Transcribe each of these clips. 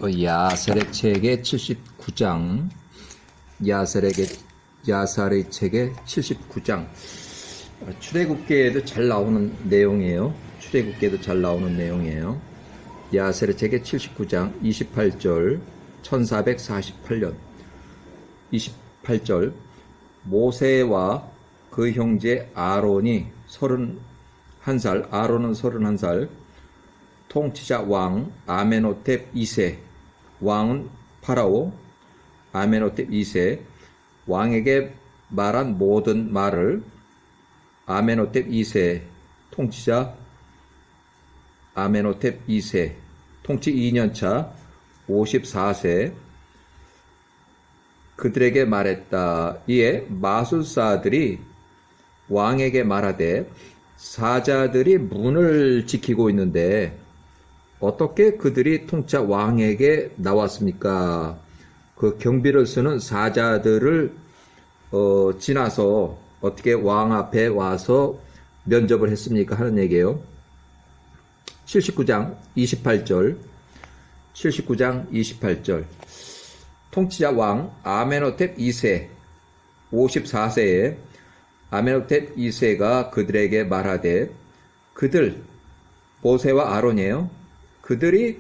야살의 책의 79장, 야살의 책의 79장. 출애굽기에도 잘 나오는 내용이에요. 야살의 책의 79장 28절, 1448년 28절. 모세와 그 형제 아론이 31살, 아론은 31살, 통치자 왕 아메노텝 2세, 왕은 파라오, 아메노텝 2세, 왕에게 말한 모든 말을 아메노텝 2세, 통치자 아메노텝 2세, 통치 2년차 54세, 그들에게 말했다. 이에 마술사들이 왕에게 말하되, 사자들이 문을 지키고 있는데 어떻게 그들이 통치 왕에게 나왔습니까? 그 경비를 쓰는 사자들을 지나서 어떻게 왕 앞에 와서 면접을 했습니까? 하는 얘기예요. 79장 28절. 통치자 왕 아메노텝 2세 54세에 아메노텝 2세가 그들에게 말하되, 그들 모세와 아론이에요. 그들이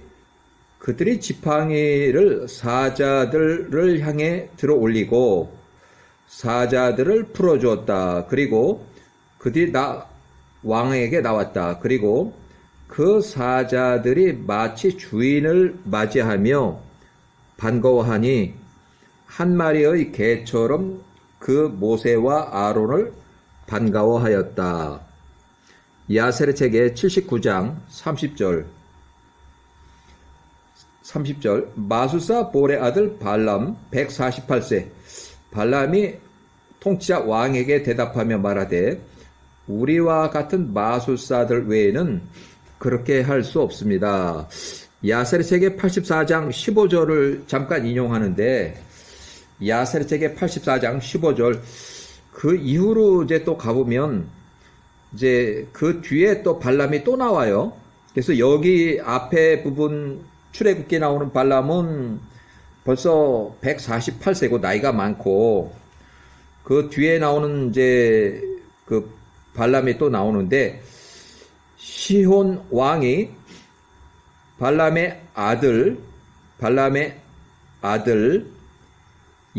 지팡이를 사자들을 향해 들어 올리고 사자들을 풀어주었다. 그리고 그들이 왕에게 나왔다. 그리고 그 사자들이 마치 주인을 맞이하며 반가워하니 한 마리의 개처럼 그 모세와 아론을 반가워하였다. 야살의 책의 79장 30절. 마술사 볼의 아들 발람 148세. 발람이 통치자 왕에게 대답하며 말하되, 우리와 같은 마술사들 외에는 그렇게 할 수 없습니다. 야살의 책의 84장 15절을 잠깐 인용하는데, 야살의 책의 84장 15절, 그 이후로 이제 또 가보면 이제 그 뒤에 또 발람이 또 나와요. 그래서 여기 앞에 부분 출애굽기에 나오는 발람은 벌써 148세고 나이가 많고, 그 뒤에 나오는 이제 그 발람이 또 나오는데, 시혼 왕이 발람의 아들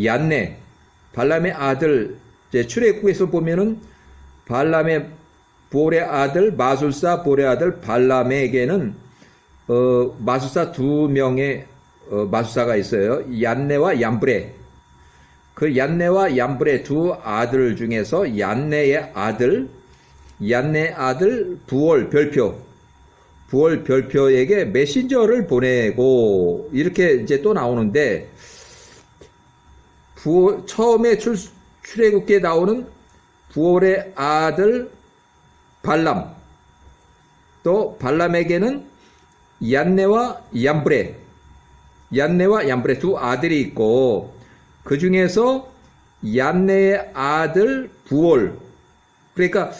얀네, 발람의 아들, 이제 출애굽에서 보면은 발람의 볼의 아들, 마술사 볼의 아들 발람에게는 마술사 두 명의 마술사가 있어요. 얀네와 얀브레. 그 얀네와 얀브레 두 아들 중에서 얀네 아들 부월 별표에게 메신저를 보내고, 이렇게 이제 또 나오는데, 처음에 출애굽기에 나오는 부월의 아들 발람, 또 발람에게는 얀네와 얀브레 두 아들이 있고, 그 중에서 얀네의 아들 부월, 그러니까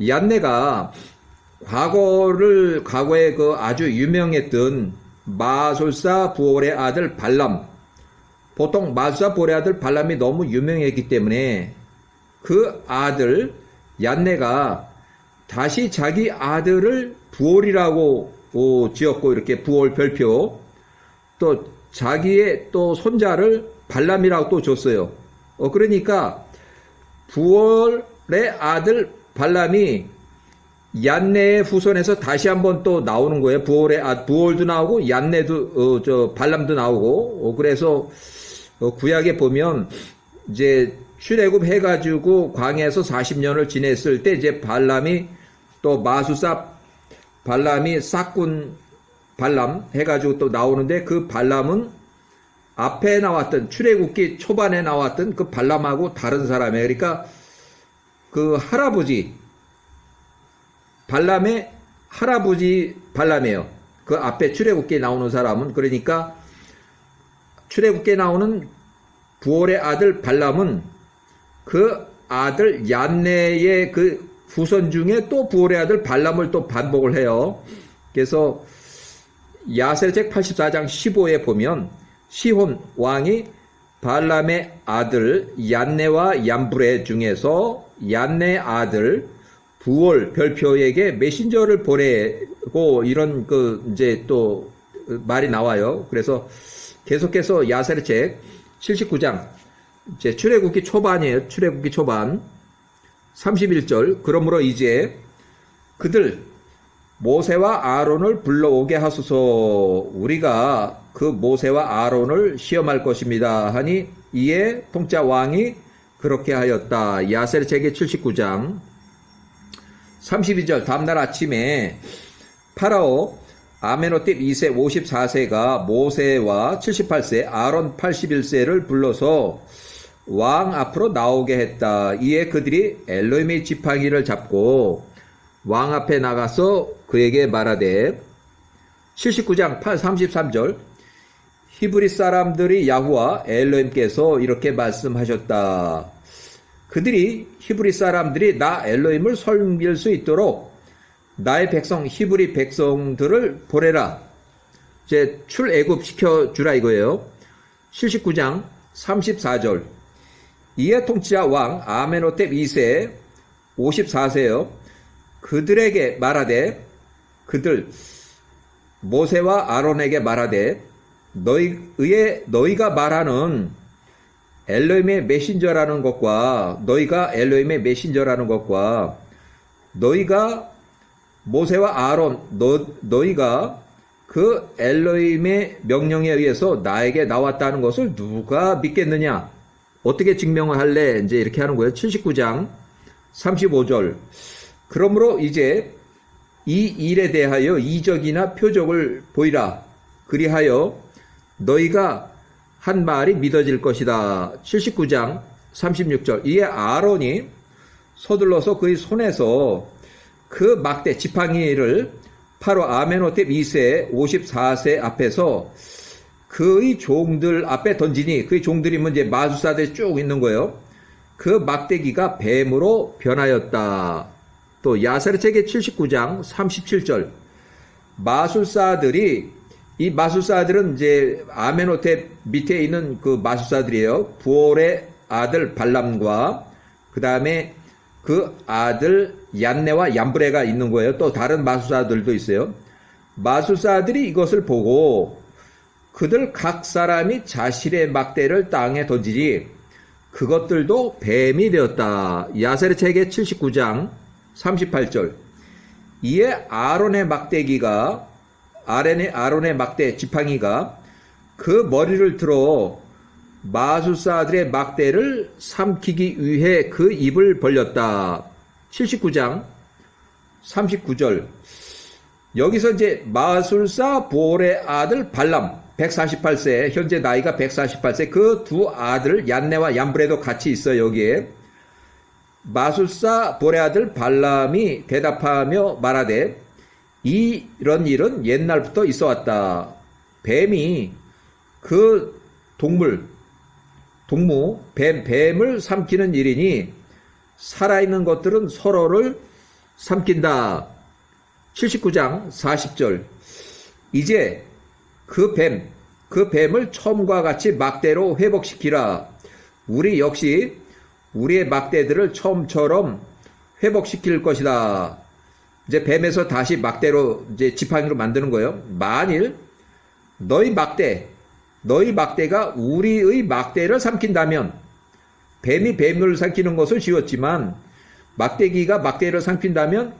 얀네가 과거에 그 아주 유명했던 마술사 부월의 아들 발람, 보통 마술사 부월의 아들 발람이 너무 유명했기 때문에 그 아들 얀네가 다시 자기 아들을 부월이라고 지었고, 이렇게 부월 별표, 또 자기의 또 손자를 발람이라고 또 줬어요. 그러니까 부월의 아들 발람이 얀네의 후손에서 다시 한번 또 나오는 거예요. 부월도 나오고 얀네도 발람도 나오고. 그래서 구약에 보면 이제 출애굽 해가지고 광야에서 40년을 지냈을 때 이제 발람이 또 마술사 발람이 싹군 발람 해가지고 또 나오는데, 그 발람은 앞에 나왔던 출애굽기 초반에 나왔던 그 발람하고 다른 사람이에요. 그러니까 그 발람의 할아버지 발람이에요. 그 앞에 출애굽기에 나오는 사람은. 그러니까 출애굽기에 나오는 부월의 아들 발람은 그 아들 얀네의 그 후손 중에 또 부월의 아들 발람을 또 반복을 해요. 그래서 야셀책 84장 15에 보면 시혼 왕이 발람의 아들 얀네와 얀브레 중에서 얀네 아들 부올 별표에게 메신저를 보내고 이런 이제 또 말이 나와요. 그래서 계속해서 야세르책 79장 이제 출애굽기 초반이에요. 출애굽기 초반 31절 그러므로 이제 그들 모세와 아론을 불러오게 하소서 우리가 그 모세와 아론을 시험할 것입니다 하니 이에 통짜 왕이 그렇게 하였다. 야세르책의 79장 32절 다음날 아침에 파라오 아메노팁 2세 54세가 모세와 78세 아론 81세를 불러서 왕 앞으로 나오게 했다. 이에 그들이 엘로힘의 지팡이를 잡고 왕 앞에 나가서 그에게 말하되 79장 33절 히브리 사람들이 야후와 엘로힘께서 이렇게 말씀하셨다. 그들이 히브리 사람들이 나 엘로힘을 섬길 수 있도록 나의 백성 히브리 백성들을 보내라. 이제 출애굽 시켜주라 이거예요. 79장 34절 이에 통치자 왕 아메노텝 2세 54세요. 그들에게 말하되 그들 모세와 아론에게 말하되 너희가 말하는 엘로힘의 메신저라는 것과 너희가 엘로힘의 메신저라는 것과 너희가 모세와 아론 너희가 그 엘로힘의 명령에 의해서 나에게 나왔다는 것을 누가 믿겠느냐? 어떻게 증명을 할래? 이제 이렇게 하는 거예요. 79장 35절 그러므로 이제 이 일에 대하여 이적이나 표적을 보이라. 그리하여 너희가 한 말이 믿어질 것이다. 79장 36절 이에 아론이 서둘러서 그의 손에서 그 막대 지팡이를 바로 아메노텝 2세 54세 앞에서 그의 종들 앞에 던지니 그의 종들이면 이제 마술사들이 쭉 있는 거예요. 그 막대기가 뱀으로 변하였다. 또 야세르책의 79장 37절 이 마술사들은 이제 아메노텝 밑에 있는 그 마술사들이에요. 부올의 아들 발람과 그 다음에 그 아들 얀네와 얀브레가 있는 거예요. 또 다른 마술사들도 있어요. 마술사들이 이것을 보고 그들 각 사람이 자신의 막대를 땅에 던지니 그것들도 뱀이 되었다. 야세르책의 79장 38절 이에 아론의 막대 지팡이가 그 머리를 들어 마술사들의 막대를 삼키기 위해 그 입을 벌렸다. 79장 39절 여기서 이제 마술사 보올의 아들 발람 148세 현재 나이가 148세 그 두 아들 얀네와 얀브레도 같이 있어요. 여기에 마술사 보올의 아들 발람이 대답하며 말하되 이런 일은 옛날부터 있어 왔다. 뱀이 그 뱀을 삼키는 일이니 살아있는 것들은 서로를 삼킨다. 79장 40절 이제 그 뱀을 처음과 같이 막대로 회복시키라. 우리 역시 우리의 막대들을 처음처럼 회복시킬 것이다. 이제 뱀에서 다시 막대로 이제 지팡이로 만드는 거예요. 만일 너희 막대가 우리의 막대를 삼킨다면 뱀이 뱀을 삼키는 것은 쉬웠지만 막대기가 막대를 삼킨다면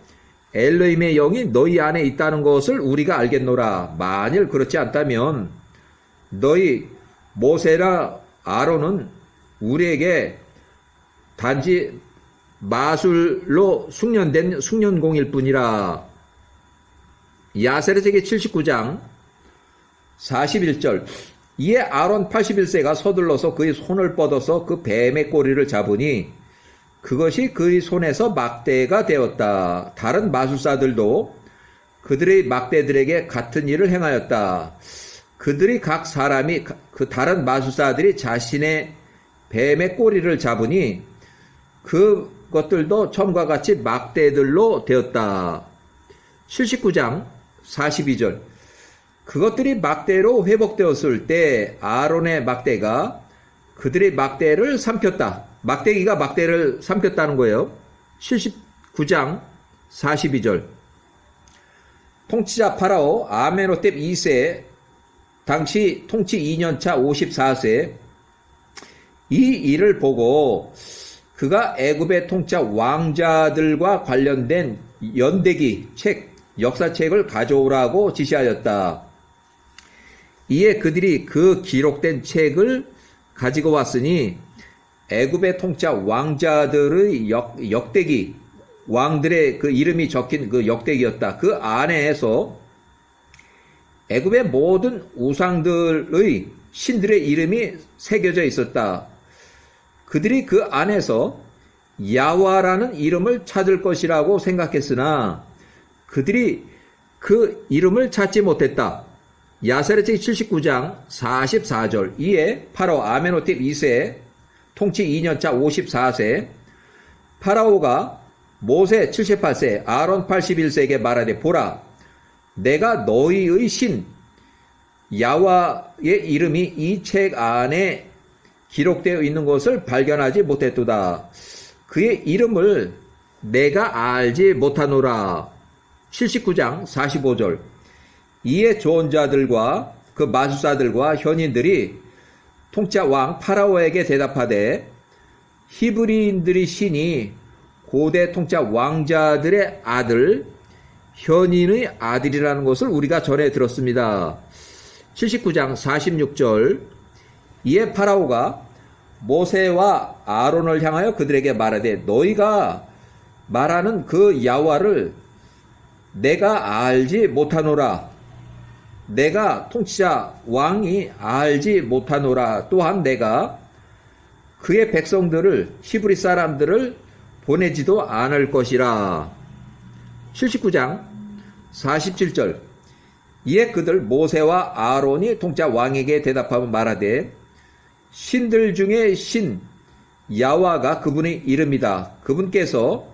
엘로힘의 영이 너희 안에 있다는 것을 우리가 알겠노라. 만일 그렇지 않다면 너희 모세라 아론은 우리에게 단지 마술로 숙련된 숙련공일 뿐이라. 야세르책의 79장 41절 이에 아론 81세가 서둘러서 그의 손을 뻗어서 그 뱀의 꼬리를 잡으니 그것이 그의 손에서 막대가 되었다. 다른 마술사들도 그들의 막대들에게 같은 일을 행하였다. 그들이 각 사람이 그 다른 마술사들이 자신의 뱀의 꼬리를 잡으니 그것들도 처음과 같이 막대들로 되었다. 79장 42절 그것들이 막대로 회복되었을 때 아론의 막대가 그들의 막대를 삼켰다. 막대기가 막대를 삼켰다는 거예요. 79장 42절. 통치자 파라오 아메노텝 2세, 당시 통치 2년차 54세, 이 일을 보고 그가 애굽의 통치자 왕자들과 관련된 연대기 책, 역사책을 가져오라고 지시하였다. 이에 그들이 그 기록된 책을 가지고 왔으니 애굽의 통치자 왕자들의 역대기, 왕들의 그 이름이 적힌 그 역대기였다. 그 안에서 애굽의 모든 우상들의 신들의 이름이 새겨져 있었다. 그들이 그 안에서 야와라는 이름을 찾을 것이라고 생각했으나 그들이 그 이름을 찾지 못했다. 야세르책 79장 44절. 이에 파라오 아메노텝 2세, 통치 2년차 54세, 파라오가 모세 78세, 아론 81세에게 말하되 보라, 내가 너희의 신 야와의 이름이 이 책 안에 기록되어 있는 것을 발견하지 못했도다. 그의 이름을 내가 알지 못하노라. 79장 45절. 이에 조언자들과 그 마술사들과 현인들이 통치자 왕 파라오에게 대답하되 히브리인들의 신이 고대 통치자 왕자들의 아들 현인의 아들이라는 것을 우리가 전해 들었습니다. 79장 46절. 이에 파라오가 모세와 아론을 향하여 그들에게 말하되 너희가 말하는 그 야와를 내가 알지 못하노라. 내가 통치자 왕이 알지 못하노라. 또한 내가 그의 백성들을 히브리 사람들을 보내지도 않을 것이라. 79장 47절. 이에 그들 모세와 아론이 통치자 왕에게 대답하며 말하되 신들 중에 신 야와가 그분의 이름이다. 그분께서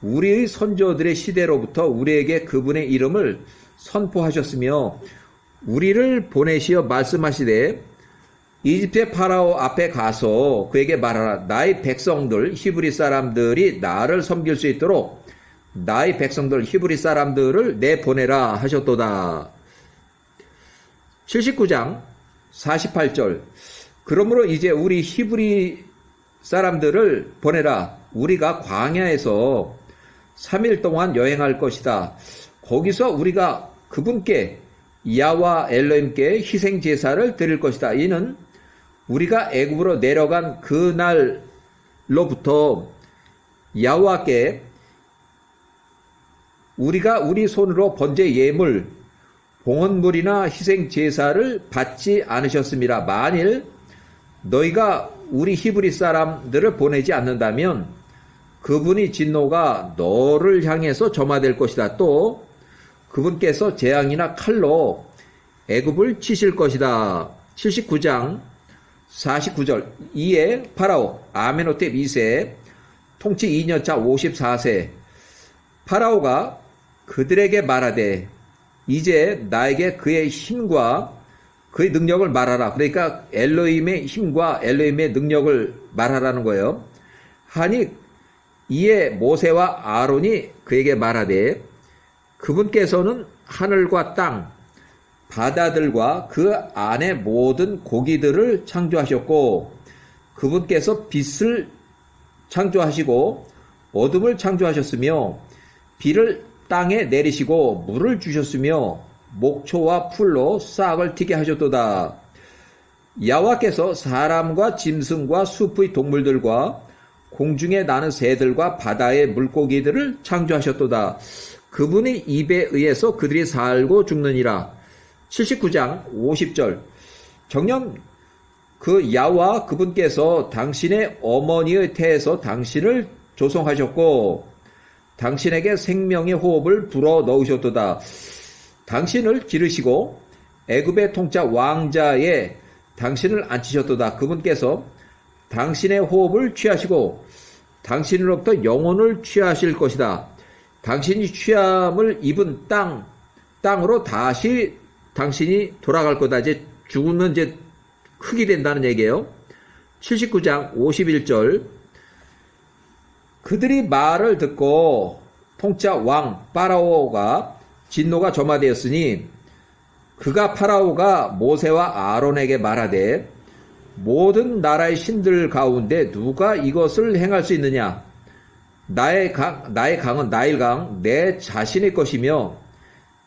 우리의 선조들의 시대로부터 우리에게 그분의 이름을 선포하셨으며 우리를 보내시어 말씀하시되 이집트의 파라오 앞에 가서 그에게 말하라. 나의 백성들 히브리 사람들이 나를 섬길 수 있도록 나의 백성들 히브리 사람들을 내보내라 하셨도다. 79장 48절. 그러므로 이제 우리 히브리 사람들을 보내라. 우리가 광야에서 3일 동안 여행할 것이다. 거기서 우리가 그분께 야와 엘로힘께 희생 제사를 드릴 것이다. 이는 우리가 애굽으로 내려간 그날로부터 야와께 우리가 우리 손으로 번제 예물, 봉헌물이나 희생 제사를 받지 않으셨습니다. 만일 너희가 우리 히브리 사람들을 보내지 않는다면 그분의 진노가 너를 향해서 점화될 것이다. 또 그분께서 재앙이나 칼로 애굽을 치실 것이다. 79장 49절. 이에 파라오 아메노텝 2세 통치 2년차 54세 파라오가 그들에게 말하되 이제 나에게 그의 힘과 그의 능력을 말하라. 그러니까 엘로힘의 힘과 엘로힘의 능력을 말하라는 거예요. 하니 이에 모세와 아론이 그에게 말하되 그분께서는 하늘과 땅, 바다들과 그 안의 모든 고기들을 창조하셨고 그분께서 빛을 창조하시고 어둠을 창조하셨으며 비를 땅에 내리시고 물을 주셨으며 목초와 풀로 싹을 튀게 하셨도다. 야와께서 사람과 짐승과 숲의 동물들과 공중에 나는 새들과 바다의 물고기들을 창조하셨도다. 그분의 입에 의해서 그들이 살고 죽느니라. 79장 50절. 정녕 그 야와 그분께서 당신의 어머니의 태에서 당신을 조성하셨고 당신에게 생명의 호흡을 불어 넣으셨도다. 당신을 기르시고 애굽의 통치자 왕자에 당신을 앉히셨도다. 그분께서 당신의 호흡을 취하시고 당신으로부터 영혼을 취하실 것이다. 당신이 취함을 입은 땅으로 다시 당신이 돌아갈 거다. 이제 죽으면 이제 흙이 된다는 얘기예요. 79장 51절. 그들이 말을 듣고 통짜 왕 파라오가 진노가 점화되었으니 그가 파라오가 모세와 아론에게 말하되 모든 나라의 신들 가운데 누가 이것을 행할 수 있느냐? 나의 강은 나일강 내 자신의 것이며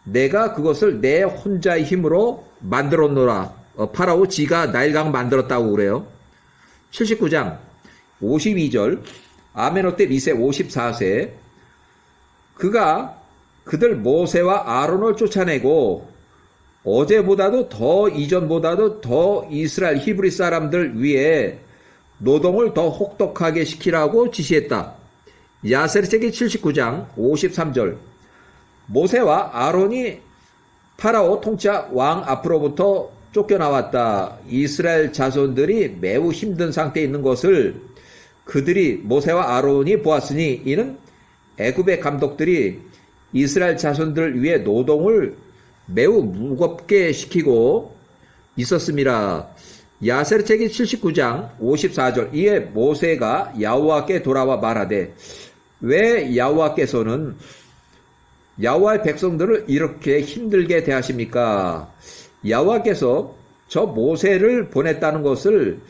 내가 그것을 내 혼자의 힘으로 만들었노라. 파라오 지가 나일강 만들었다고 그래요. 79장 52절. 아메노텝 2세 54세. 그가 그들 모세와 아론을 쫓아내고 어제보다도 더 이전보다도 더 이스라엘 히브리 사람들 위에 노동을 더 혹독하게 시키라고 지시했다. 야세르체기 79장 53절. 모세와 아론이 파라오 통치자 왕 앞으로부터 쫓겨나왔다. 이스라엘 자손들이 매우 힘든 상태에 있는 것을 그들이 모세와 아론이 보았으니 이는 애굽의 감독들이 이스라엘 자손들 위해 노동을 매우 무겁게 시키고 있었습니다. 야세르체기 79장 54절. 이에 모세가 여호와께 돌아와 말하되 왜 여호와께서는 여호와의 백성들을 이렇게 힘들게 대하십니까? 여호와께서 저 모세를 보냈다는 것을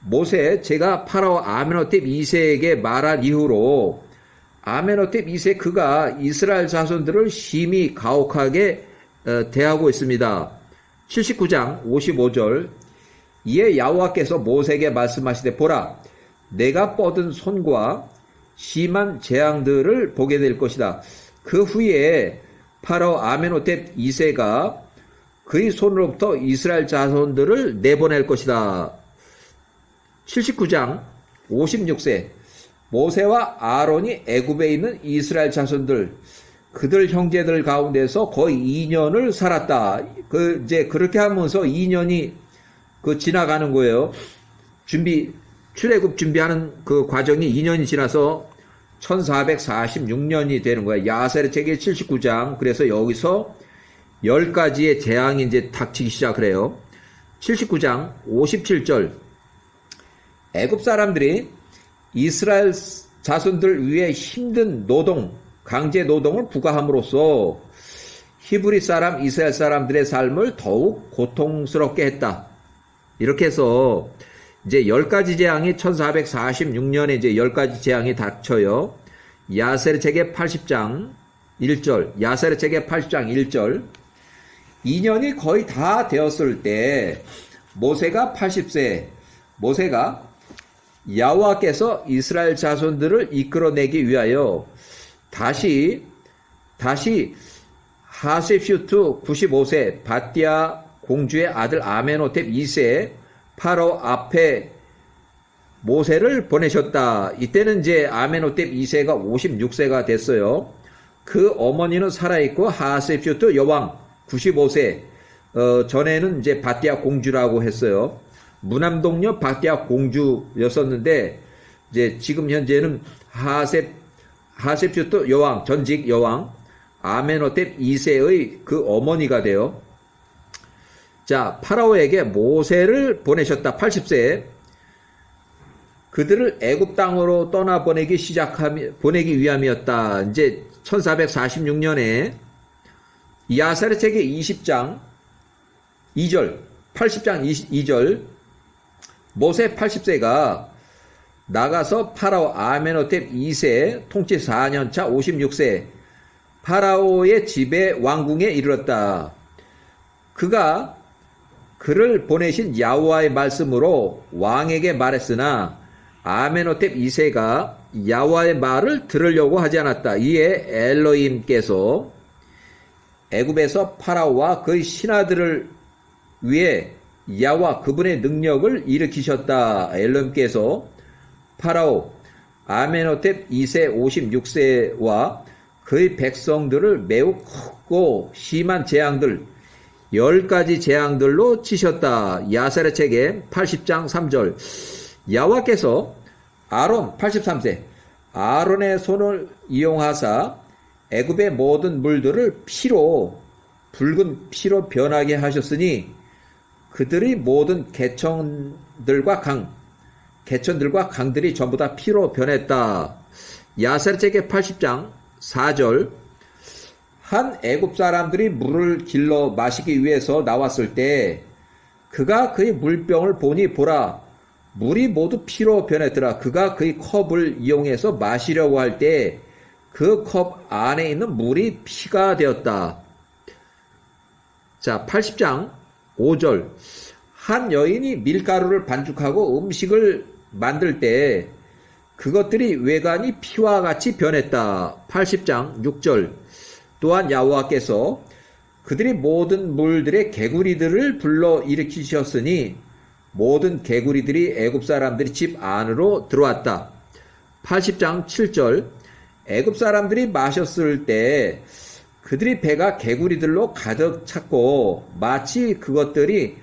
모세 제가 파라오 아메노텝 2세에게 말한 이후로 아메노텝 2세 그가 이스라엘 자손들을 심히 가혹하게 대하고 있습니다. 79장 55절. 이에 여호와께서 모세에게 말씀하시되 보라 내가 뻗은 손과 심한 재앙들을 보게 될 것이다. 그 후에 파라오 아메노텝 2세가 그의 손으로부터 이스라엘 자손들을 내보낼 것이다. 79장 56세. 모세와 아론이 애굽에 있는 이스라엘 자손들 그들 형제들 가운데서 거의 2년을 살았다. 이제 그렇게 하면서 2년이 지나가는 거예요. 출애굽 준비하는 그 과정이 2년이 지나서 1446년이 되는 거예요. 야세르체기 79장. 그래서 여기서 10가지의 재앙이 이제 닥치기 시작을 해요. 79장 57절. 애굽 사람들이 이스라엘 자손들 위해 힘든 노동, 강제 노동을 부과함으로써 히브리 사람, 이스라엘 사람들의 삶을 더욱 고통스럽게 했다. 이렇게 해서 이제 10가지 재앙이 1446년에 이제 10가지 재앙이 닥쳐요. 야세르체기 80장 1절. 야세르체기 80장 1절. 2년이 거의 다 되었을 때 모세가 80세. 모세가 여호와께서 이스라엘 자손들을 이끌어내기 위하여 다시 하셉슈트 95세 바띠아 공주의 아들 아메노텝 2세 파라오 앞에 모세를 보내셨다. 이때는 이제 아메노텝 2세가 56세가 됐어요. 그 어머니는 살아있고 하셉슈트 여왕 95세 전에는 이제 바띠아 공주라고 했어요. 무남동녀 바띠아 공주였었는데 이제 지금 현재는 하셉슈트 여왕 전직 여왕 아메노텝 2세의 그 어머니가 돼요. 자, 파라오에게 모세를 보내셨다. 80세. 그들을 애굽 땅으로 떠나 보내기 위함이었다. 이제 1446년에 야세르체기 20장 2절, 80장 2절. 모세 80세가 나가서 파라오 아메노텝 2세 통치 4년차 56세 파라오의 집에 왕궁에 이르렀다. 그가 그를 보내신 여호와의 말씀으로 왕에게 말했으나 아메노텝 2세가 여호와의 말을 들으려고 하지 않았다. 이에 엘로힘께서 애굽에서 파라오와 그의 신하들을 위해 여호와 그분의 능력을 일으키셨다. 엘로힘께서 파라오 아메노텝 2세 56세와 그의 백성들을 매우 크고 심한 재앙들 10가지 재앙들로 치셨다. 야세르체기 80장 3절. 여호와께서 아론 83세 아론의 손을 이용하사 애굽의 모든 물들을 피로 붉은 피로 변하게 하셨으니 그들의 모든 개천들과 강들이 전부 다 피로 변했다. 야세르체기 80장 4절. 한 애굽 사람들이 물을 길러 마시기 위해서 나왔을 때 그가 그의 물병을 보니 보라, 물이 모두 피로 변했더라. 그가 그의 컵을 이용해서 마시려고 할 때 그 컵 안에 있는 물이 피가 되었다. 자, 80장 5절. 한 여인이 밀가루를 반죽하고 음식을 만들 때 그것들이 외관이 피와 같이 변했다. 80장 6절. 또한 여호와께서 그들이 모든 물들의 개구리들을 불러 일으키셨으니 모든 개구리들이 애굽 사람들이 집 안으로 들어왔다. 80장 7절. 애굽 사람들이 마셨을 때 그들이 배가 개구리들로 가득 찼고 마치 그것들이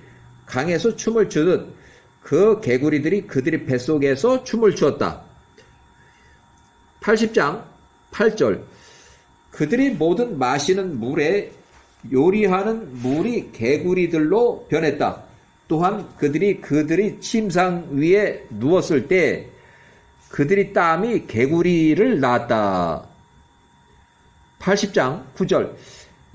강에서 춤을 추듯 그 개구리들이 그들의 뱃속에서 춤을 추었다. 80장 8절. 그들이 모든 마시는 물에 요리하는 물이 개구리들로 변했다. 또한 그들이 침상 위에 누웠을 때 그들이 땀이 개구리를 낳았다. 80장 9절.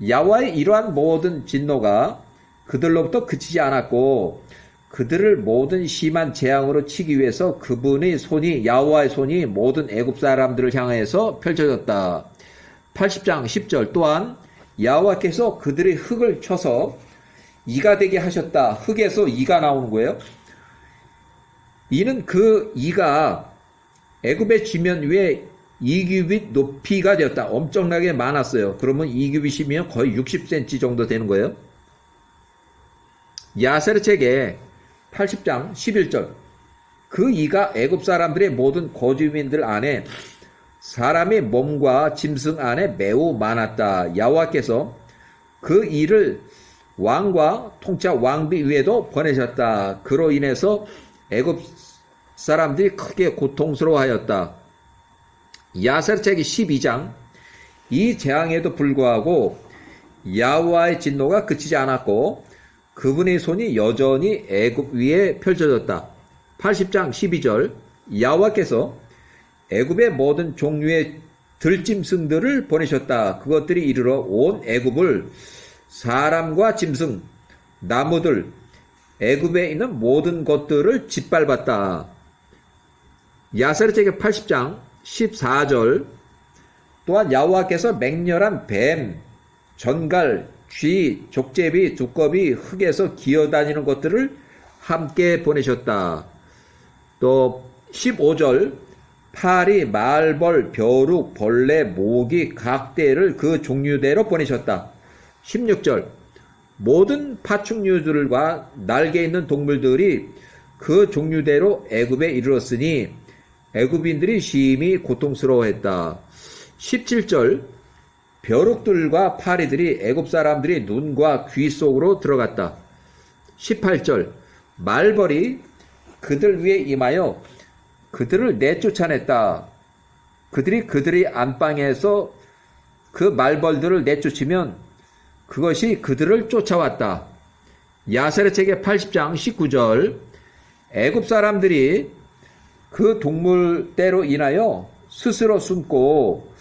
야와의 이러한 모든 진노가 그들로부터 그치지 않았고 그들을 모든 심한 재앙으로 치기 위해서 야와의 손이 모든 애굽 사람들을 향해서 펼쳐졌다. 80장 10절. 또한 야와께서 그들의 흙을 쳐서 이가 되게 하셨다. 흙에서 이가 나오는 거예요. 이는 그 이가 애굽의 지면 위에 2규빗 높이가 되었다. 엄청나게 많았어요. 그러면 2규빗이면 거의 60cm 정도 되는 거예요. 야세르책의 80장 11절. 그 이가 애굽 사람들의 모든 거주민들 안에 사람의 몸과 짐승 안에 매우 많았다. 여호와께서 그 이를 왕과 통치 왕비 위에도 보내셨다. 그로 인해서 애굽 사람들이 크게 고통스러워하였다. 야세르책이 12장. 이 재앙에도 불구하고 여호와의 진노가 그치지 않았고 그분의 손이 여전히 애굽 위에 펼쳐졌다. 80장 12절. 여호와께서 애굽의 모든 종류의 들짐승들을 보내셨다. 그것들이 이르러 온 애굽을 사람과 짐승, 나무들, 애굽에 있는 모든 것들을 짓밟았다. 야세르책의 80장 14절. 또한 여호와께서 맹렬한 뱀, 전갈, 쥐, 족제비, 두꺼비, 흙에서 기어다니는 것들을 함께 보내셨다. 또 15절. 파리, 말벌, 벼룩, 벌레, 모기, 각대를 그 종류대로 보내셨다. 16절. 모든 파충류들과 날개 있는 동물들이 그 종류대로 애굽에 이르렀으니 애굽인들이 심히 고통스러워했다. 17절. 벼룩들과 파리들이 애굽 사람들이 눈과 귀 속으로 들어갔다. 18절. 말벌이 그들 위에 임하여 그들을 내쫓아냈다. 그들의 안방에서 그 말벌들을 내쫓으면 그것이 그들을 쫓아왔다. 야세르책의 80장 19절. 애굽 사람들이 그 동물떼로 인하여 스스로 숨고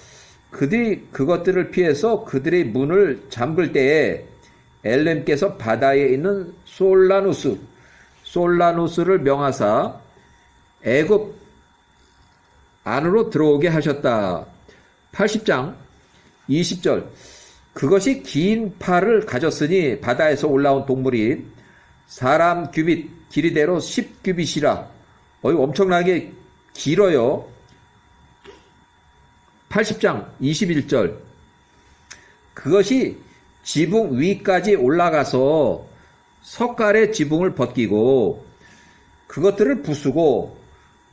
그들이 그것들을 피해서 그들의 문을 잠글 때에 엘렘께서 바다에 있는 솔라누스를 명하사 애굽 안으로 들어오게 하셨다. 80장 20절. 그것이 긴 팔을 가졌으니 바다에서 올라온 동물이 사람 규빗 길이대로 10규빗이라. 엄청나게 길어요. 80장 21절. 그것이 지붕 위까지 올라가서 석갈의 지붕을 벗기고 그것들을 부수고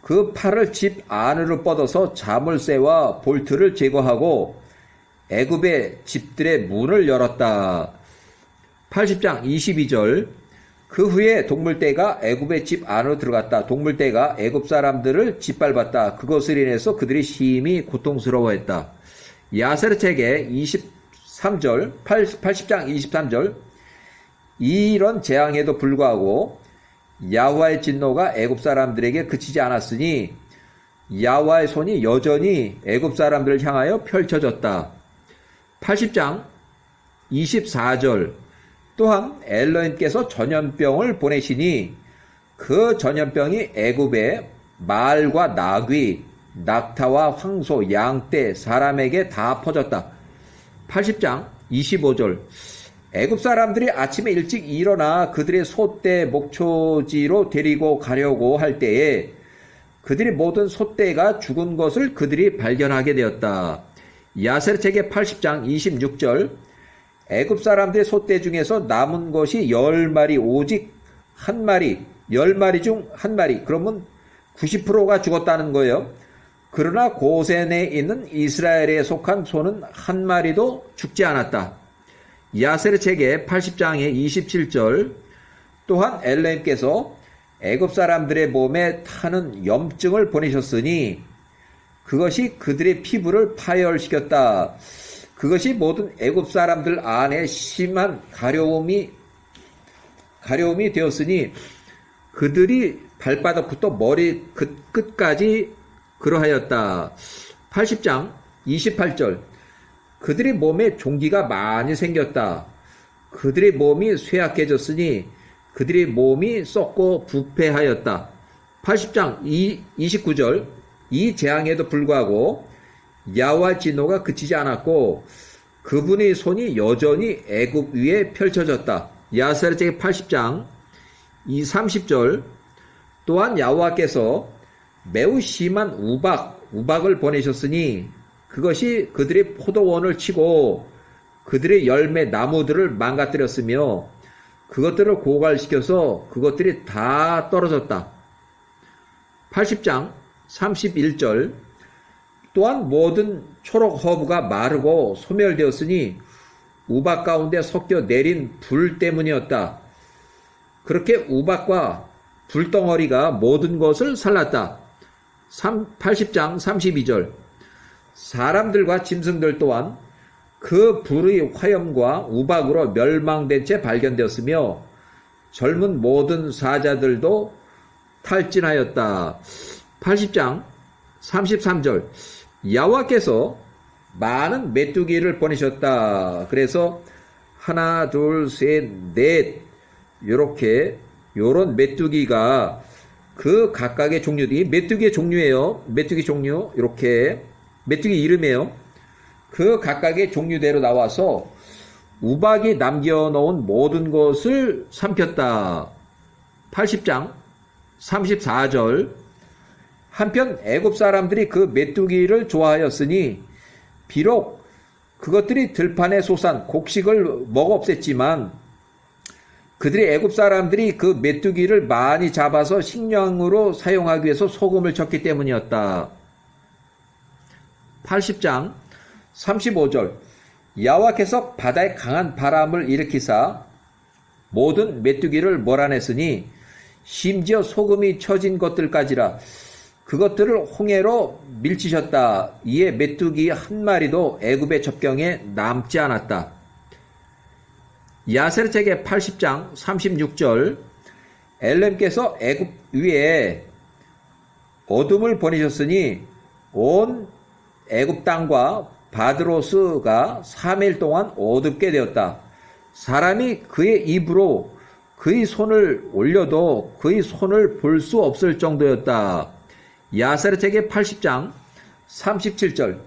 그 팔을 집 안으로 뻗어서 자물쇠와 볼트를 제거하고 애굽의 집들의 문을 열었다. 80장 22절. 그 후에 동물떼가 애굽의 집 안으로 들어갔다. 동물떼가 애굽 사람들을 짓밟았다. 그것을 인해서 그들이 심히 고통스러워했다. 야세르책의 23절, 80장 23절. 이런 재앙에도 불구하고 야훼와의 진노가 애굽 사람들에게 그치지 않았으니 야훼와의 손이 여전히 애굽 사람들을 향하여 펼쳐졌다. 80장 24절. 또한 엘로힘께서 전염병을 보내시니 그 전염병이 애굽에 말과 나귀, 낙타와 황소, 양떼, 사람에게 다 퍼졌다. 80장 25절. 애굽 사람들이 아침에 일찍 일어나 그들의 소떼 목초지로 데리고 가려고 할 때에 그들이 모든 소떼가 죽은 것을 그들이 발견하게 되었다. 야셀 책의 80장 26절. 애굽 사람들의 소떼 중에서 남은 것이 10마리 오직 한 마리, 10마리 중 한 마리. 그러면 90%가 죽었다는 거예요. 그러나 고센에 있는 이스라엘에 속한 소는 한 마리도 죽지 않았다. 야셀의 책의 80장의 27절. 또한 엘로힘께서 애굽 사람들의 몸에 타는 염증을 보내셨으니 그것이 그들의 피부를 파열시켰다. 그것이 모든 애굽 사람들 안에 심한 가려움이 되었으니 그들이 발바닥부터 머리 끝까지 그러하였다. 80장 28절. 그들의 몸에 종기가 많이 생겼다. 그들의 몸이 쇠약해졌으니 그들의 몸이 썩고 부패하였다. 80장 29절. 이 재앙에도 불구하고 야훼와 진노가 그치지 않았고 그분의 손이 여전히 애굽 위에 펼쳐졌다. 야셀의 책 80장 30절. 또한 야훼와께서 매우 심한 우박을 보내셨으니 그것이 그들의 포도원을 치고 그들의 열매 나무들을 망가뜨렸으며 그것들을 고갈시켜서 그것들이 다 떨어졌다. 80장 31절. 또한 모든 초록 허브가 마르고 소멸되었으니 우박 가운데 섞여 내린 불 때문이었다. 그렇게 우박과 불덩어리가 모든 것을 살랐다. 80장 32절. 사람들과 짐승들 또한 그 불의 화염과 우박으로 멸망된 채 발견되었으며 젊은 모든 사자들도 탈진하였다. 80장 33절. 야훼와께서 많은 메뚜기를 보내셨다. 그래서 하나, 둘, 셋, 넷 요런 메뚜기가 그 각각의 종류, 이 메뚜기의 종류예요. 메뚜기 종류, 이렇게 메뚜기 이름이에요. 그 각각의 종류대로 나와서 우박이 남겨놓은 모든 것을 삼켰다. 80장 34절. 한편 애굽 사람들이 그 메뚜기를 좋아하였으니 비록 그것들이 들판에 솟아 곡식을 먹어 없앴지만 그들이 애굽 사람들이 그 메뚜기를 많이 잡아서 식량으로 사용하기 위해서 소금을 쳤기 때문이었다. 80장 35절. 야훼와께서 바다에 강한 바람을 일으키사 모든 메뚜기를 몰아냈으니 심지어 소금이 쳐진 것들까지라 그것들을 홍해로 밀치셨다. 이에 메뚜기 한 마리도 애굽의 접경에 남지 않았다. 야셀의 책의 80장 36절. 엘로힘께서 애굽 위에 어둠을 보내셨으니 온 애굽 땅과 바드로스가 3일 동안 어둡게 되었다. 사람이 그의 입으로 그의 손을 올려도 그의 손을 볼 수 없을 정도였다. 야셀의 책의 80장 37절.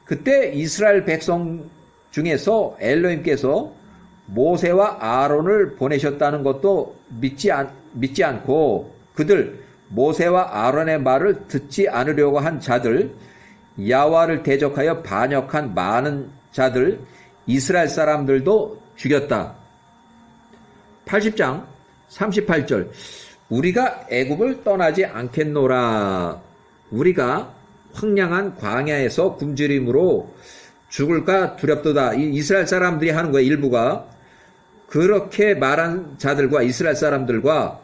그때 이스라엘 백성 중에서 엘로힘께서 모세와 아론을 보내셨다는 것도 믿지 않고 그들 모세와 아론의 말을 듣지 않으려고 한 자들, 야훼와를 대적하여 반역한 많은 자들 이스라엘 사람들도 죽였다. 80장 38절. 우리가 애굽을 떠나지 않겠노라. 우리가 황량한 광야에서 굶주림으로 죽을까 두렵도다. 이 이스라엘 사람들이 하는 거예요. 일부가. 그렇게 말한 자들과 이스라엘 사람들과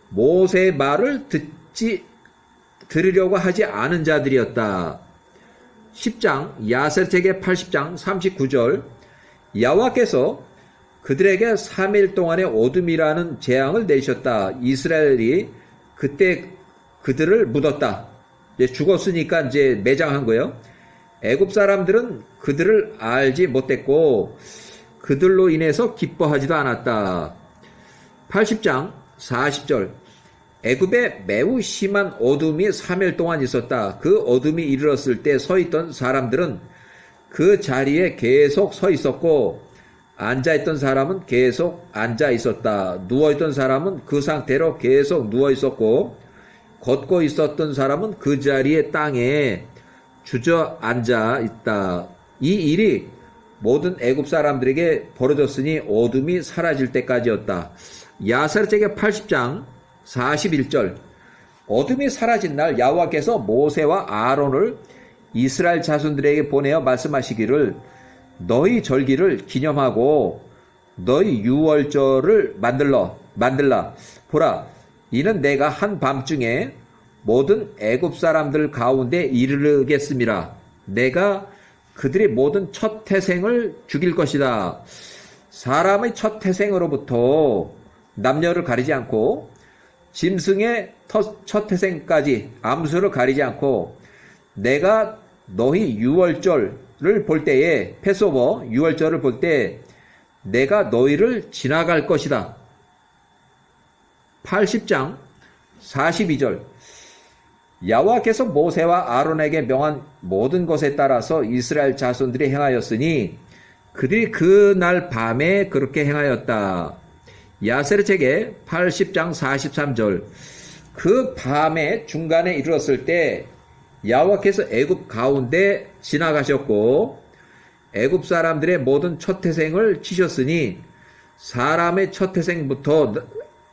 모세의 말을 들으려고 하지 않은 자들이었다. 10장 야셀 책의 80장 39절. 여호와께서 그들에게 3일 동안의 어둠이라는 재앙을 내셨다. 이스라엘이 그때 그들을 묻었다. 이제 죽었으니까 이제 매장한 거예요. 애굽 사람들은 그들을 알지 못했고 그들로 인해서 기뻐하지도 않았다. 80장 40절 애굽에 매우 심한 어둠이 3일 동안 있었다. 그 어둠이 이르렀을 때 서 있던 사람들은 그 자리에 계속 서 있었고 앉아있던 사람은 계속 앉아 있었다. 누워있던 사람은 그 상태로 계속 누워 있었고 걷고 있었던 사람은 그 자리에 땅에 주저앉아 있다. 이 일이 모든 애굽 사람들에게 벌어졌으니 어둠이 사라질 때까지였다. 야사르책의 80장 41절 어둠이 사라진 날 여호와께서 모세와 아론을 이스라엘 자손들에게 보내어 말씀하시기를 너희 절기를 기념하고 너희 유월절을 만들라. 보라, 이는 내가 한 밤중에 모든 애굽 사람들 가운데 이르르겠습니다. 내가 그들의 모든 첫 태생을 죽일 것이다. 사람의 첫 태생으로부터 남녀를 가리지 않고 짐승의 첫 태생까지 암수를 가리지 않고 내가 너희 유월절을 볼 때에 패소버 유월절을 볼 때 내가 너희를 지나갈 것이다. 80장 42절 여호와께서 모세와 아론에게 명한 모든 것에 따라서 이스라엘 자손들이 행하였으니 그들이 그날 밤에 그렇게 행하였다. 야세르책의 80장 43절 그 밤에 중간에 이르렀을 때 여호와께서 애굽 가운데 지나가셨고 애굽 사람들의 모든 첫 태생을 치셨으니 사람의 첫 태생부터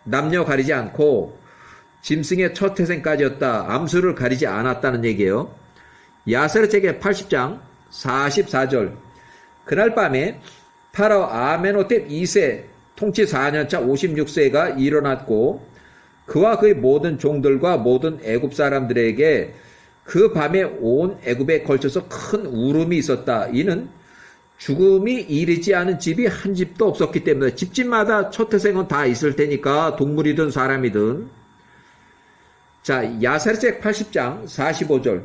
남녀 가리지 않고 짐승의 첫 태생까지였다. 암수를 가리지 않았다는 얘기예요. 야세르책의 80장 44절 그날 밤에 파라오 아멘호텝 2세 통치 4년차 56세가 일어났고 그와 그의 모든 종들과 모든 애굽 사람들에게 그 밤에 온 애굽에 걸쳐서 큰 울음이 있었다. 이는 죽음이 이르지 않은 집이 한 집도 없었기 때문에 집집마다 첫 태생은 다 있을 테니까 동물이든 사람이든. 자, 야세르책 80장 45절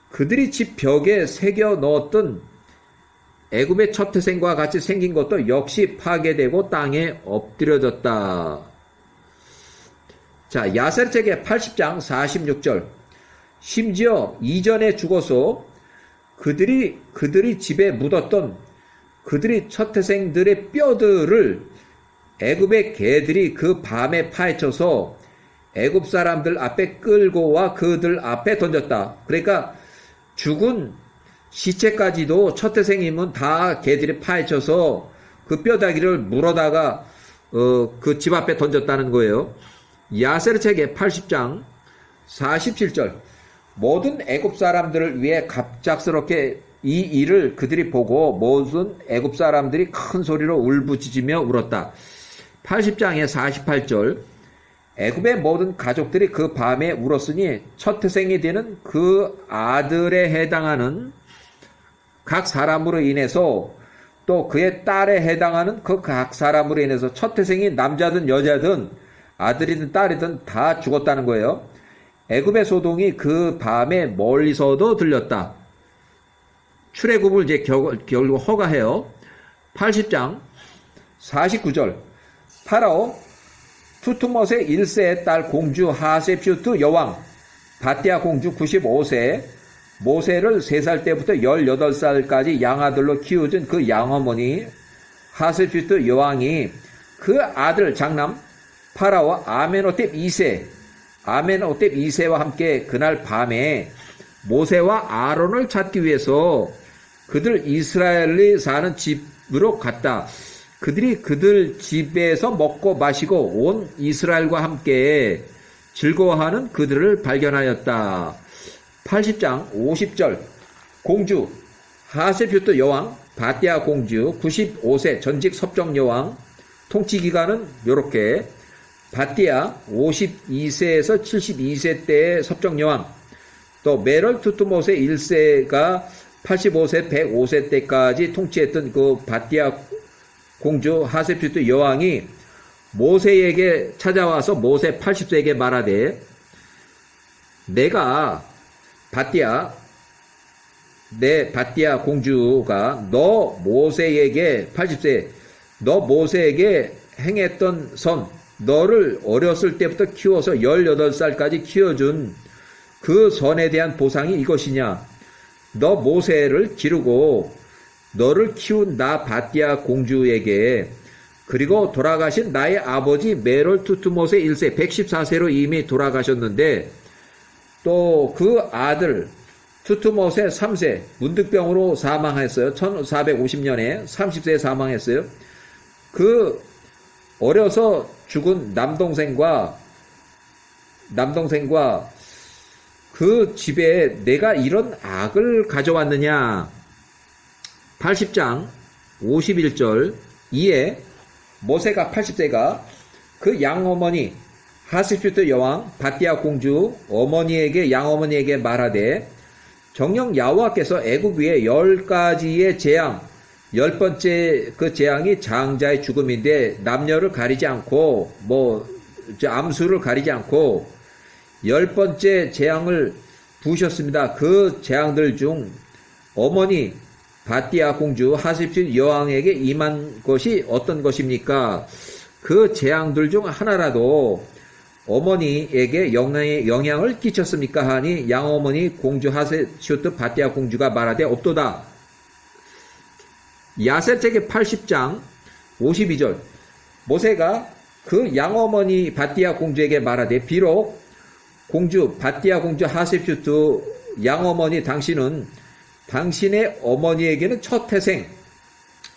그들이 집 벽에 새겨 넣었던 애굽의 첫 태생과 같이 생긴 것도 역시 파괴되고 땅에 엎드려졌다. 자, 야세르책의 80장 46절 심지어 이전에 죽어서 그들이 집에 묻었던 그들이 첫 태생들의 뼈들을 애굽의 개들이 그 밤에 파헤쳐서 애굽 사람들 앞에 끌고 와 그들 앞에 던졌다. 그러니까 죽은 시체까지도 첫 태생이면 다 개들이 파헤쳐서 그 뼈다귀를 물어다가 그 집 앞에 던졌다는 거예요. 야세르책의 80장 47절 모든 애굽 사람들을 위해 갑작스럽게 이 일을 그들이 보고 모든 애굽 사람들이 큰 소리로 울부짖으며 울었다. 80장의 48절 애굽의 모든 가족들이 그 밤에 울었으니 첫 태생이 되는 그 아들에 해당하는 각 사람으로 인해서 또 그의 딸에 해당하는 그 각 사람으로 인해서 첫 태생이 남자든 여자든 아들이든 딸이든 다 죽었다는 거예요. 애굽의 소동이 그 밤에 멀리서도 들렸다. 출애굽을 이제 결국 허가해요. 80장 49절 파라오 투투못의 1세의 딸 공주 하세퓨트 여왕 바띠아 공주 95세 모세를 3살 때부터 18살까지 양아들로 키워준 그 양어머니 하세퓨트 여왕이 그 아들 장남 파라오 아멘호텝 2세와 함께 그날 밤에 모세와 아론을 찾기 위해서 그들 이스라엘이 사는 집으로 갔다. 그들이 그들 집에서 먹고 마시고 온 이스라엘과 함께 즐거워하는 그들을 발견하였다. 80장 50절 공주 하세퓨트 여왕 바띠아 공주 95세 전직 섭정 여왕 통치기간은 이렇게 바띠아 52세에서 72세 때의 섭정 여왕 또 메럴 투투못의 1세가 85세, 105세 때까지 통치했던 그 바띠아 공주 하셉슈트 여왕이 모세에게 찾아와서 모세 80세에게 말하되, 내가 내 바띠아 공주가 너 모세에게 80세, 너 모세에게 행했던 선, 너를 어렸을 때부터 키워서 18살까지 키워준 그 선에 대한 보상이 이것이냐? 너 모세를 기르고 너를 키운 나 바띠아 공주에게, 그리고 돌아가신 나의 아버지 메롤 투투못의 1세 114세로 이미 돌아가셨는데, 또 그 아들 투투못의 3세 문득병으로 사망했어요. 1450년에 30세에 사망했어요. 그 어려서 죽은 남동생과 그 집에 내가 이런 악을 가져왔느냐. 80장 51절 이에 모세가 80세가 그 양어머니 하셉슈트 여왕 바띠아 공주 어머니에게 양어머니에게 말하되, 정녕 야호와께서 애굽 위에 10가지의 재앙, 10번째 그 재앙이 장자의 죽음인데 남녀를 가리지 않고 암수를 가리지 않고 10번째 재앙을 부으셨습니다. 그 재앙들 중 어머니 바띠아 공주 하셉슈트 여왕에게 임한 것이 어떤 것입니까? 그 재앙들 중 하나라도 어머니에게 영향을 끼쳤습니까? 하니 양어머니 공주 하셉슈트 바띠아 공주가 말하되 없도다. 야셀책의 80장 52절 모세가 그 양어머니 바띠아 공주에게 말하되, 비록 공주 바띠아 공주 하셉슈트 양어머니 당신은 당신의 어머니에게는 첫 태생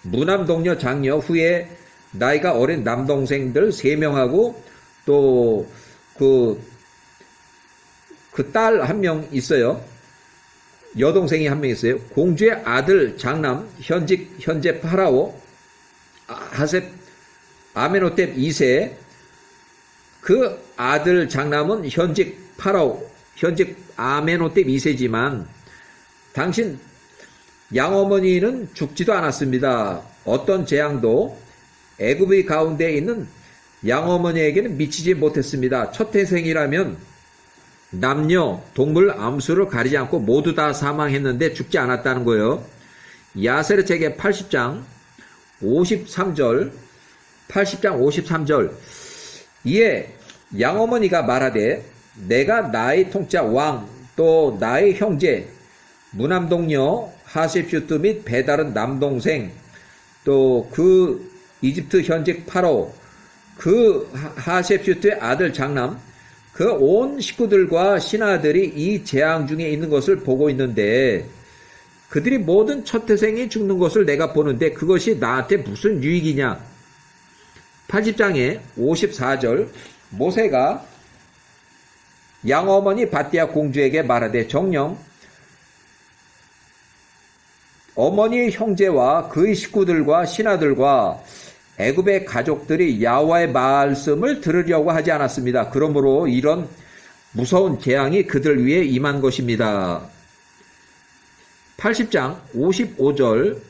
무남동녀 장녀, 후에 나이가 어린 남동생들 3명하고 또 그 딸 한 명 있어요. 여동생이 한 명 있어요. 공주의 아들 장남 현재 파라오 아메노텝 2세, 그 아들 장남은 현직 아메노텝 2세지만 당신 양어머니는 죽지도 않았습니다. 어떤 재앙도 애굽의 가운데 있는 양어머니에게는 미치지 못했습니다. 첫 태생이라면 남녀, 동물, 암수를 가리지 않고 모두 다 사망했는데 죽지 않았다는 거예요. 야세르 책의 80장 53절 이에 양어머니가 말하되, 내가 나의 통짜 왕 또 나의 형제 무남동녀 하셉슈트 및 배다른 남동생 또 그 이집트 현직 파라오 그 하셉슈트의 아들 장남 그 온 식구들과 신하들이 이 재앙 중에 있는 것을 보고 있는데, 그들이 모든 첫 태생이 죽는 것을 내가 보는데 그것이 나한테 무슨 유익이냐. 80장의 54절 모세가 양어머니 바띠아 공주에게 말하되, 정녕 어머니의 형제와 그의 식구들과 신하들과 애굽의 가족들이 야호와의 말씀을 들으려고 하지 않았습니다. 그러므로 이런 무서운 재앙이 그들 위에 임한 것입니다. 80장 55절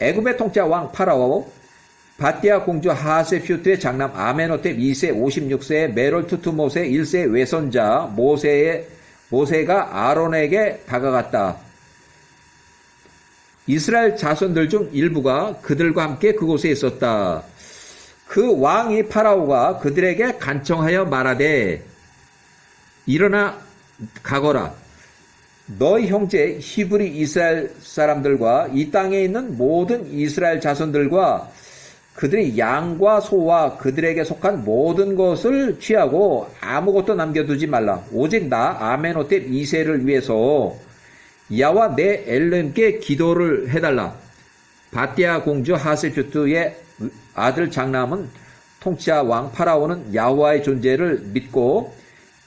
애굽의 통짜 왕 파라오 바띠아 공주 하셉슈트의 장남 아메노텝 2세 56세의 메롤 투투못의 1세 외손자 모세가 아론에게 다가갔다. 이스라엘 자손들 중 일부가 그들과 함께 그곳에 있었다. 그 왕이 파라오가 그들에게 간청하여 말하되, 일어나 가거라. 너희 형제 히브리 이스라엘 사람들과 이 땅에 있는 모든 이스라엘 자손들과 그들이 양과 소와 그들에게 속한 모든 것을 취하고 아무것도 남겨두지 말라. 오직 나 아메노텝 2세를 위해서 야와 내 엘렘께 기도를 해달라. 바띠아 공주 하셉슈트의 아들 장남은 통치자 왕 파라오는 야호와의 존재를 믿고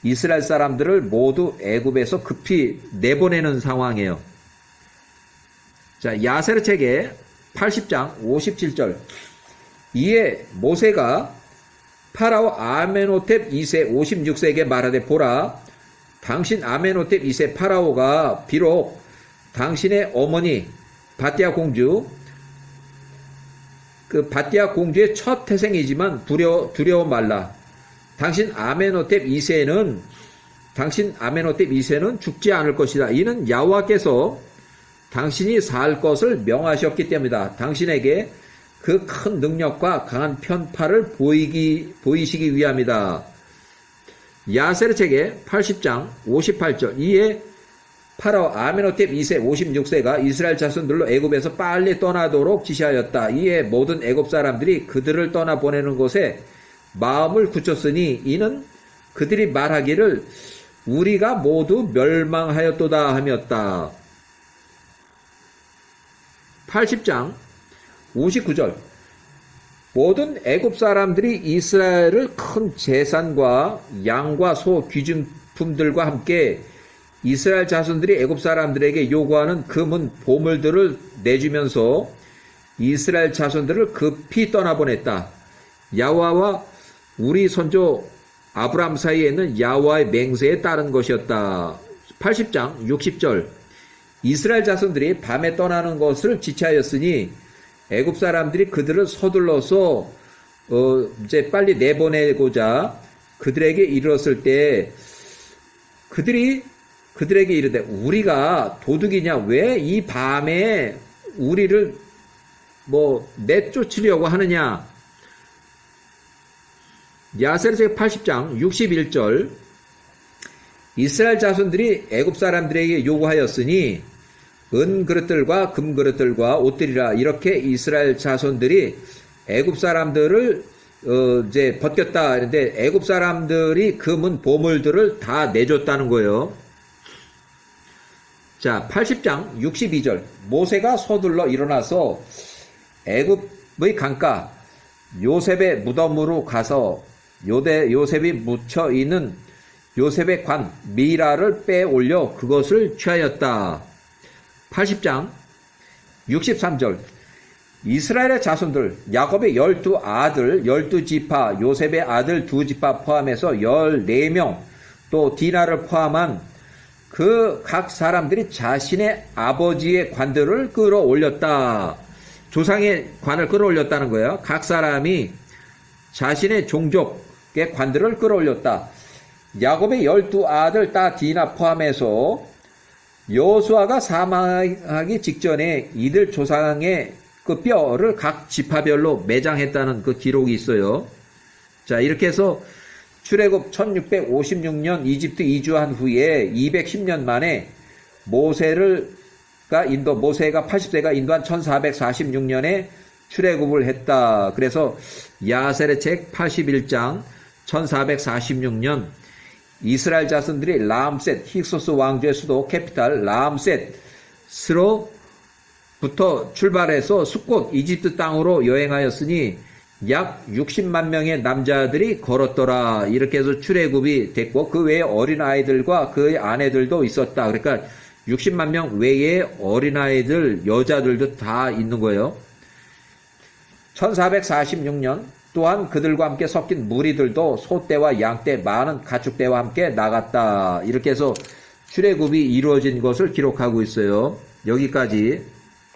이스라엘 사람들을 모두 애굽에서 급히 내보내는 상황이에요. 자, 야세르 책의 80장 57절 이에 모세가 파라오 아메노텝 2세 56세에게 말하되, 보라, 당신 아메노텝 2세 파라오가 비록 당신의 어머니 바띠아 공주, 그 바띠아 공주의 첫 태생이지만 두려워 말라. 당신 아메노텝 2세는 죽지 않을 것이다. 이는 야호와께서 당신이 살 것을 명하셨기 때문이다. 당신에게 그 큰 능력과 강한 편파를 보이시기 위함이다. 야세르 책의 80장 58절. 이에 파라오 아메노텝 2세 56세가 이스라엘 자손들로 애굽에서 빨리 떠나도록 지시하였다. 이에 모든 애굽 사람들이 그들을 떠나보내는 것에 마음을 굳혔으니 이는 그들이 말하기를 우리가 모두 멸망하였도다 함이었다. 80장 59절. 모든 애굽 사람들이 이스라엘을 큰 제산과 양과 소 귀중품들과 함께 이스라엘 자손들이 애굽 사람들에게 요구하는 금은 보물들을 내주면서 이스라엘 자손들을 급히 떠나보냈다. 야호와와 우리 선조 아브람 사이에 있는 야호와의 맹세에 따른 것이었다. 80장 60절. 이스라엘 자손들이 밤에 떠나는 것을 지체하였으니 애굽 사람들이 그들을 서둘러서 이제 빨리 내보내고자 그들에게 이르렀을 때 그들에게 이르되 우리가 도둑이냐? 왜 이 밤에 우리를 내쫓으려고 하느냐? 야세르 80장 61절. 이스라엘 자손들이 애굽 사람들에게 요구하였으니 은 그릇들과 금 그릇들과 옷들이라. 이렇게 이스라엘 자손들이 애굽 사람들을 이제 벗겼다. 그런데 애굽 사람들이 금은 보물들을 다 내줬다는 거예요. 자, 80장 62절. 모세가 서둘러 일어나서 애굽의 강가 요셉의 무덤으로 가서 요셉이 묻혀 있는 요셉의 관 미라를 빼올려 그것을 취하였다. 80장 63절. 이스라엘의 자손들 야곱의 12아들 12지파 요셉의 아들 2지파 포함해서 14명 또 디나를 포함한 그 각 사람들이 자신의 아버지의 관들을 끌어올렸다. 조상의 관을 끌어올렸다는 거예요. 각 사람이 자신의 종족의 관들을 끌어올렸다. 야곱의 12아들 딸 디나 포함해서 여호수아가 사망하기 직전에 이들 조상의 그 뼈를 각 지파별로 매장했다는 그 기록이 있어요. 자, 이렇게 해서 출애굽 1656년 이집트 이주한 후에 210년 만에 모세가 80세가 인도한 1446년에 출애굽을 했다. 그래서 야세르 책 81장 1446년 이스라엘 자손들이 람셋, 힉소스 왕조의 수도 캐피탈 람셋으로부터 출발해서 숫곳 이집트 땅으로 여행하였으니 약 60만 명의 남자들이 걸었더라. 이렇게 해서 출애굽이 됐고 그 외에 어린아이들과 그의 아내들도 있었다. 그러니까 60만 명 외에 어린아이들, 여자들도 다 있는 거예요. 1446년 또한 그들과 함께 섞인 무리들도 소떼와 양떼, 많은 가축떼와 함께 나갔다. 이렇게 해서 출애굽이 이루어진 것을 기록하고 있어요. 여기까지